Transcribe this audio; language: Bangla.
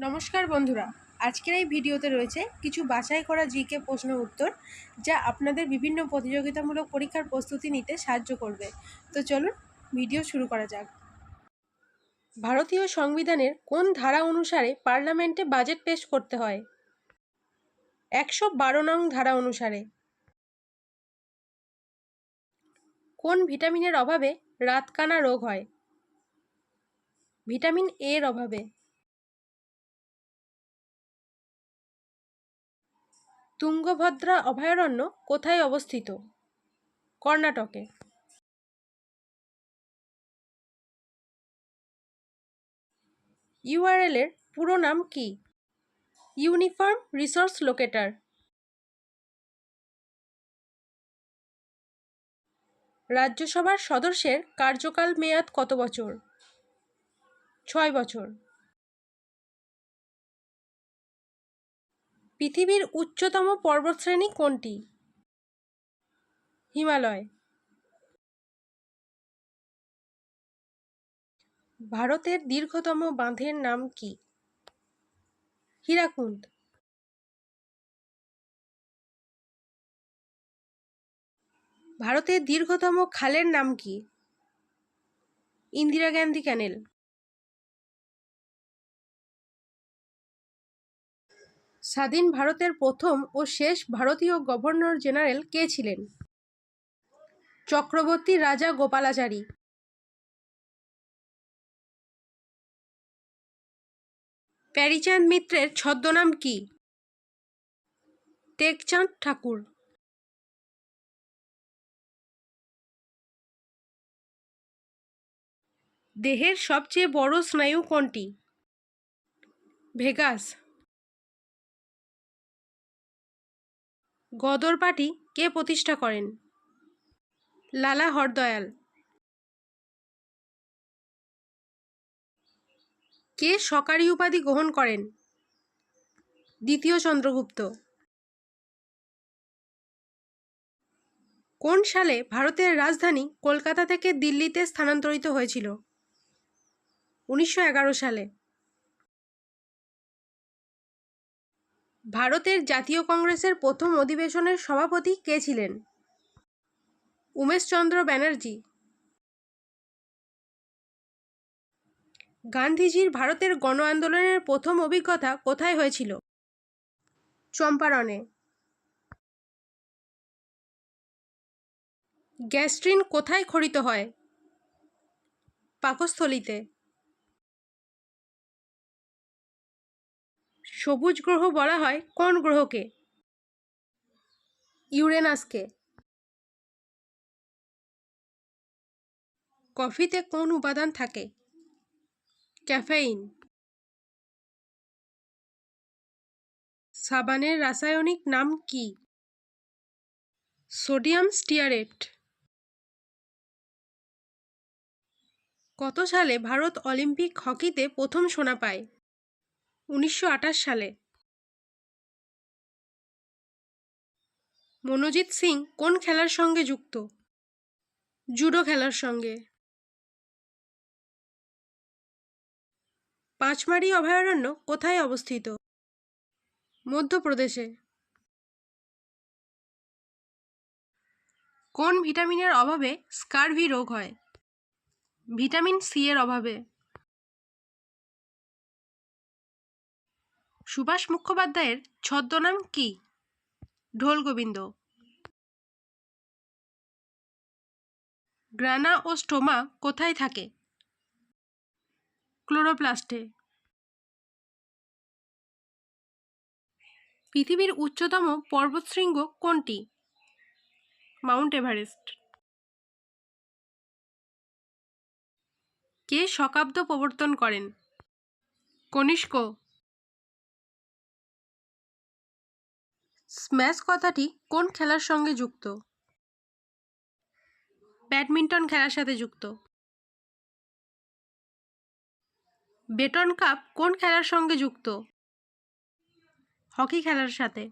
নমস্কার বন্ধুরা, আজকের এই ভিডিওতে রয়েছে কিছু বাছাই করা জিকে প্রশ্ন উত্তর, যা আপনাদের বিভিন্ন প্রতিযোগিতামূলক পরীক্ষার প্রস্তুতি নিতে সাহায্য করবে। তো চলুন ভিডিও শুরু করা যাক। ভারতীয় সংবিধানের কোন ধারা অনুসারে পার্লামেন্টে বাজেট পেশ করতে হয়? 112 নং ধারা অনুসারে। কোন ভিটামিনের অভাবে রাতকানা রোগ হয়? ভিটামিন এর অভাবে। তুঙ্গভদ্রা অভয়ারণ্য কোথায় অবস্থিত? কর্ণাটকে। ইউআরএল এর পুরো নাম কি? Uniform resource locator. রাজ্যসভার সদস্যের কার্যকাল মেয়াদ কত বছর? 6 বছর। পৃথিবীর উচ্চতম পর্বতশ্রেণী কোনটি? হিমালয়। ভারতের দীর্ঘতম বাঁধের নাম কি? হীরাকুদ। ভারতের দীর্ঘতম খালের নাম কি? ইন্দিরা গান্ধী ক্যানেল। স্বাধীন ভারতের প্রথম ও শেষ ভারতীয় গভর্নর জেনারেল কে ছিলেন? চক্রবর্তী রাজা গোপালাচারী। প্যারীচাঁদ মিত্রের ছদ্মনাম কি? টেকচাঁদ ঠাকুর। দেহের সবচেয়ে বড় স্নায়ু কোনটি? ভেগাস। গদর পার্টি কে প্রতিষ্ঠা করেন? লালা হরদয়াল। কে সকারি উপাধি গ্রহণ করেন? দ্বিতীয় চন্দ্রগুপ্ত। কোন সালে ভারতের রাজধানী কলকাতা থেকে দিল্লিতে স্থানান্তরিত হয়েছিল? 1911 সালে। ভারতের জাতীয় কংগ্রেসের প্রথম অধিবেশনের সভাপতি কে ছিলেন? উমেশচন্দ্র ব্যানার্জি। গান্ধীজির ভারতের গণ আন্দোলনের প্রথম অভিজ্ঞতা কোথায় হয়েছিল? চম্পারণে। গ্যাস্ট্রিন কোথায় খরিত হয়? পাকস্থলীতে। সবুজ গ্রহ বলা হয় কোন গ্রহকে? ইউরেনাসকে। কফিতে কোন উপাদান থাকে? ক্যাফেইন। সাবানের রাসায়নিক নাম কি? Sodium stearate. কত সালে ভারত অলিম্পিক হকিতে প্রথম সোনা পায়? 1928 সালে। মনোজিৎ সিং কোন খেলার সঙ্গে যুক্ত? জুডো খেলার সঙ্গে। পাঁচমারি অভয়ারণ্য কোথায় অবস্থিত? মধ্যপ্রদেশে। কোন ভিটামিনের অভাবে স্কারভি রোগ হয়? ভিটামিন সি এর অভাবে। সুভাষ মুখোপাধ্যায়ের ছদ্মনাম কি? ঢোল গোবিন্দ। গ্রানা ও স্টোমা কোথায় থাকে? ক্লোরোপ্লাস্টে। পৃথিবীর উচ্চতম পর্বতশৃঙ্গ কোনটি? Mount Everest. কে শকাব্দ প্রবর্তন করেন? কনিষ্ক। স্ম্যাশ কথাটি কোন খেলার সঙ্গে যুক্ত? ব্যাডমিন্টন খেলার সাথে যুক্ত। বেটন কাপ কোন খেলার সঙ্গে যুক্ত? হকি খেলার সাথে।